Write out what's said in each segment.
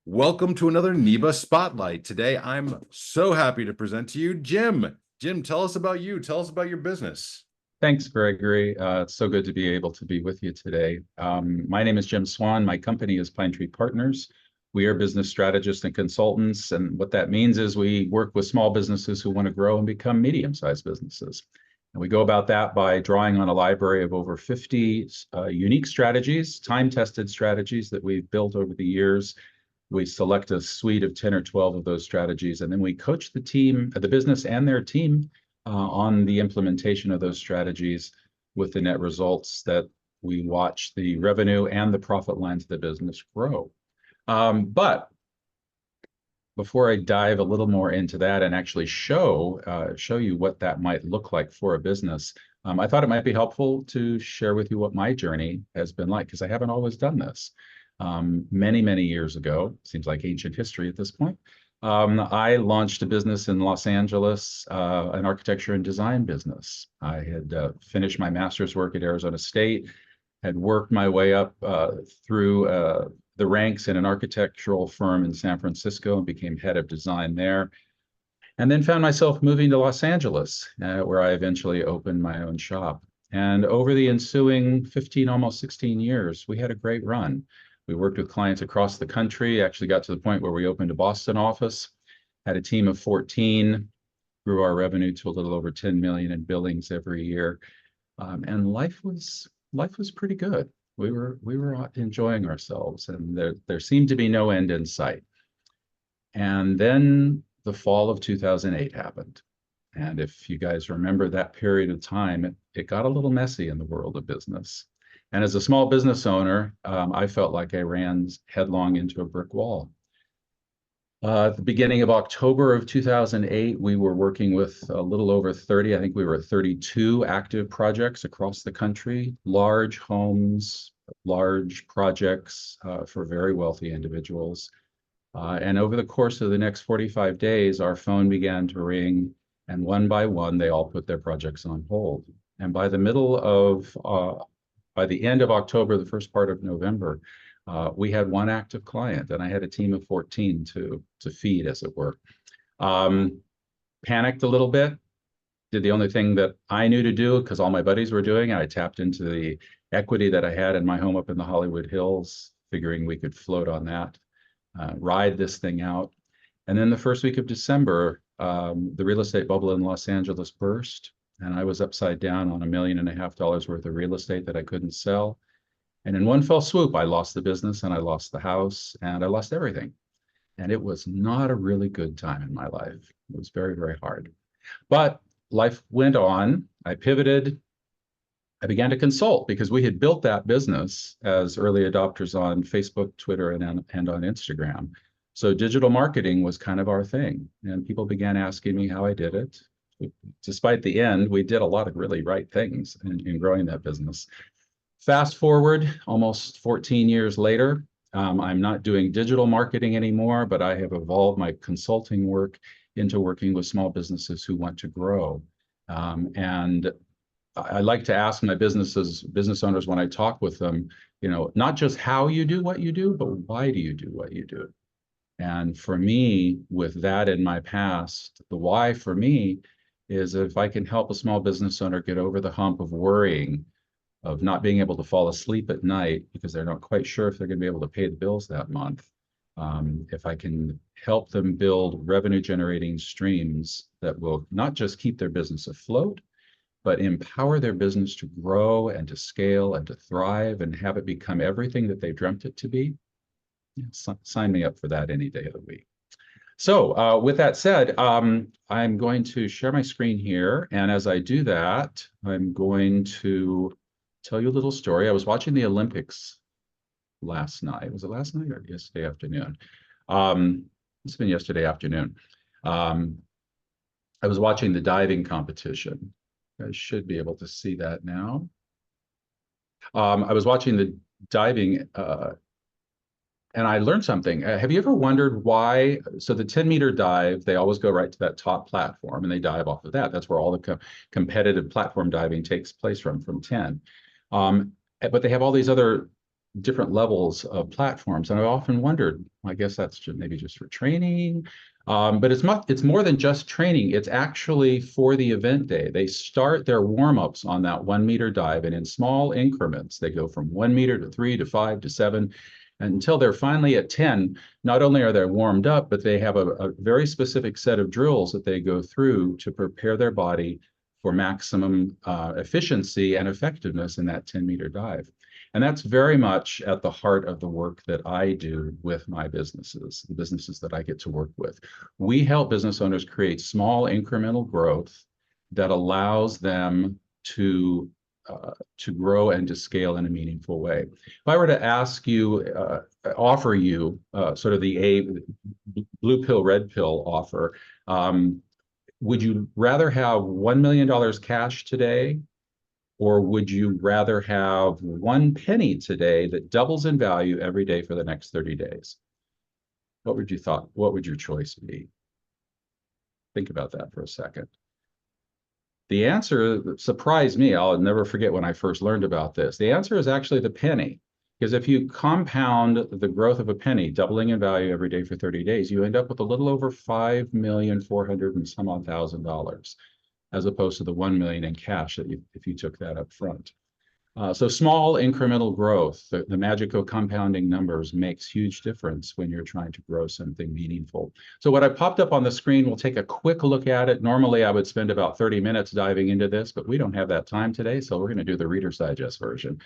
Welcome to another NEBA Spotlight. Today, I'm so happy to present to you Jim. Jim, tell us about you. Tell us about your business. Thanks, Gregory. It's so good to be able to be with you today. My name is Jim Swan. My company is Pinetree Partners. We are business strategists and consultants, and what that means is we work with small businesses who want to grow and become medium-sized businesses. And we go about that by drawing on a library of over 50 unique strategies, time-tested strategies that we've built over the years. We select a suite of 10 or 12 of those strategies, and then we coach the team, the business and their team, on the implementation of those strategies, with the net results that we watch the revenue and the profit lines of the business grow. But before I dive a little more into that and actually show you what that might look like for a business, I thought it might be helpful to share with you what my journey has been like, because I haven't always done this. Many years ago, seems like ancient history at this point, I launched a business in Los Angeles, an architecture and design business. I had finished my master's work at Arizona State, had worked my way up through the ranks in an architectural firm in San Francisco and became head of design there. And then found myself moving to Los Angeles, where I eventually opened my own shop. And over the ensuing 15, almost 16 years, we had a great run. We worked with clients across the country, actually got to the point where we opened a Boston office, had a team of 14, grew our revenue to a little over 10 million in billings every year. And life was pretty good. We were enjoying ourselves, and there seemed to be no end in sight. And then the fall of 2008 happened. And if you guys remember that period of time, it got a little messy in the world of business. And as a small business owner, I felt like I ran headlong into a brick wall. At the beginning of October of 2008, we were working with a little over 30, I think we were at 32 active projects across the country, large homes, large projects for very wealthy individuals. And over the course of the next 45 days, our phone began to ring, and one by one, they all put their projects on hold. And by the end of October, the first part of November, we had one active client, and I had a team of 14 to feed, as it were. Panicked a little bit, did the only thing that I knew to do, because all my buddies were doing it. I tapped into the equity that I had in my home up in the Hollywood Hills, figuring we could float on that, ride this thing out. And then the first week of December, the real estate bubble in Los Angeles burst, and I was upside down on $1.5 million worth of real estate that I couldn't sell. And in one fell swoop, I lost the business, and I lost the house, and I lost everything. And it was not a really good time in my life. It was very hard. But life went on. I pivoted. I began to consult, because we had built that business as early adopters on Facebook, Twitter, and on Instagram. So digital marketing was kind of our thing. And people began asking me how I did it. Despite the end, we did a lot of really right things in growing that business. Fast forward almost 14 years later, I'm not doing digital marketing anymore, but I have evolved my consulting work into working with small businesses who want to grow. And I like to ask my business owners, when I talk with them, not just how you do what you do, but why do you do what you do? And for me, with that in my past, the why for me is if I can help a small business owner get over the hump of worrying, of not being able to fall asleep at night because they're not quite sure if they're going to be able to pay the bills that month. If I can help them build revenue generating streams that will not just keep their business afloat, but empower their business to grow and to scale and to thrive and have it become everything that they dreamt it to be, sign me up for that any day of the week. So with that said, I'm going to share my screen here. And as I do that, I'm going to tell you a little story. I was watching the Olympics last night. Was it last night or yesterday afternoon? It's been yesterday afternoon. I was watching the diving competition. I should be able to see that now. I was watching the diving and I learned something. Have you ever wondered why? So the 10-meter dive, they always go right to that top platform and they dive off of that. That's where all the competitive platform diving takes place from 10. But they have all these other different levels of platforms. And I've often wondered, I guess that's maybe just for training, but it's more than just training. It's actually for the event day. They start their warm-ups on that 1 meter dive, and in small increments, they go from 1 meter to 3 to 5 to 7 until they're finally at 10. Not only are they warmed up, but they have a very specific set of drills that they go through to prepare their body for maximum efficiency and effectiveness in that 10-meter dive. And that's very much at the heart of the work that I do with my businesses, the businesses that I get to work with. We help business owners create small incremental growth that allows them to grow and to scale in a meaningful way. If I were to ask you, offer you sort of the blue pill, red pill offer, would you rather have $1 million cash today, or would you rather have 1 penny today that doubles in value every day for the next 30 days? What would your choice be? Think about that for a second. The answer surprised me. I'll never forget when I first learned about this. The answer is actually the penny. Because if you compound the growth of a penny, doubling in value every day for 30 days, you end up with a little over $5,400,000 and some odd $1,000, as opposed to the 1 million in cash that if you took that up front. So small incremental growth, the magic of compounding numbers makes huge difference when you're trying to grow something meaningful. So what I popped up on the screen, we'll take a quick look at it. Normally I would spend about 30 minutes diving into this, but we don't have that time today. So we're going to do the Reader's Digest version.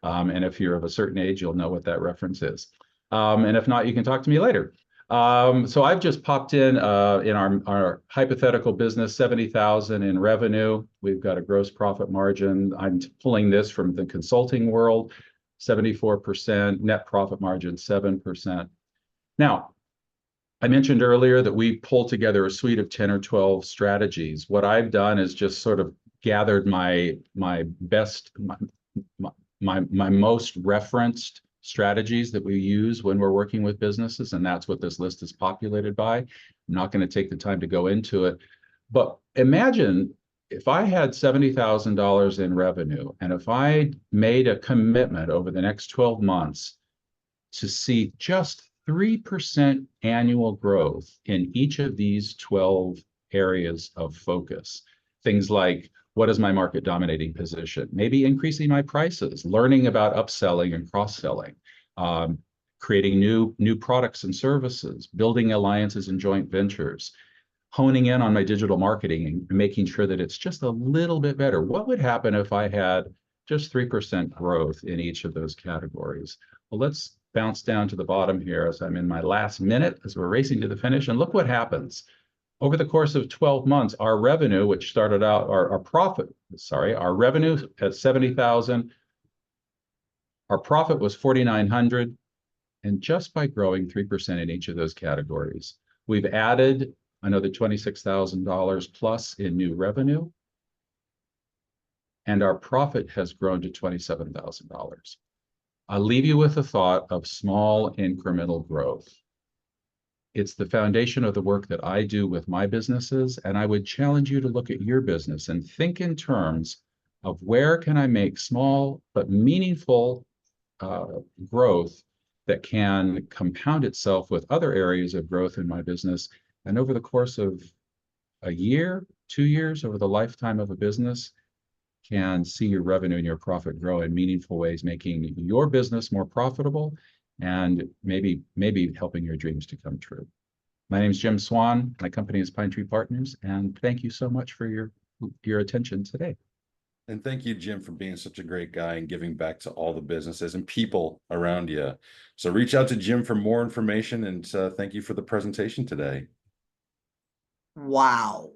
And if you're of a certain age, you'll know what that reference is. And if not, you can talk to me later. So I've just popped in our hypothetical business, 70,000 in revenue. We've got a gross profit margin. I'm pulling this from the consulting world, 74%, net profit margin, 7%. Now, I mentioned earlier that we pull together a suite of 10 or 12 strategies. What I've done is just sort of gathered my most referenced strategies that we use when we're working with businesses, and that's what this list is populated by. I'm not going to take the time to go into it, but imagine if I had $70,000 in revenue, and if I made a commitment over the next 12 months to see just 3% annual growth in each of these 12 areas of focus. Things like, what is my market dominating position? Maybe increasing my prices, learning about upselling and cross-selling, creating new products and services, building alliances and joint ventures, honing in on my digital marketing and making sure that it's just a little bit better. What would happen if I had just 3% growth in each of those categories? Well, let's bounce down to the bottom here as I'm in my last minute as we're racing to the finish, and look what happens. Over the course of 12 months, our revenue, which started out, our revenue at 70,000, our profit was 4,900, and just by growing 3% in each of those categories, we've added another $26,000 plus in new revenue, and our profit has grown to $27,000. I'll leave you with the thought of small incremental growth. It's the foundation of the work that I do with my businesses, and I would challenge you to look at your business and think in terms of where can I make small but meaningful growth that can compound itself with other areas of growth in my business. And over the course of a year, 2 years, over the lifetime of a business, can see your revenue and your profit grow in meaningful ways, making your business more profitable and maybe helping your dreams to come true. My name is Jim Swan. My company is Pinetree Partners, and thank you so much for your attention today. And thank you, Jim, for being such a great guy and giving back to all the businesses and people around you. So reach out to Jim for more information, and thank you for the presentation today. Wow.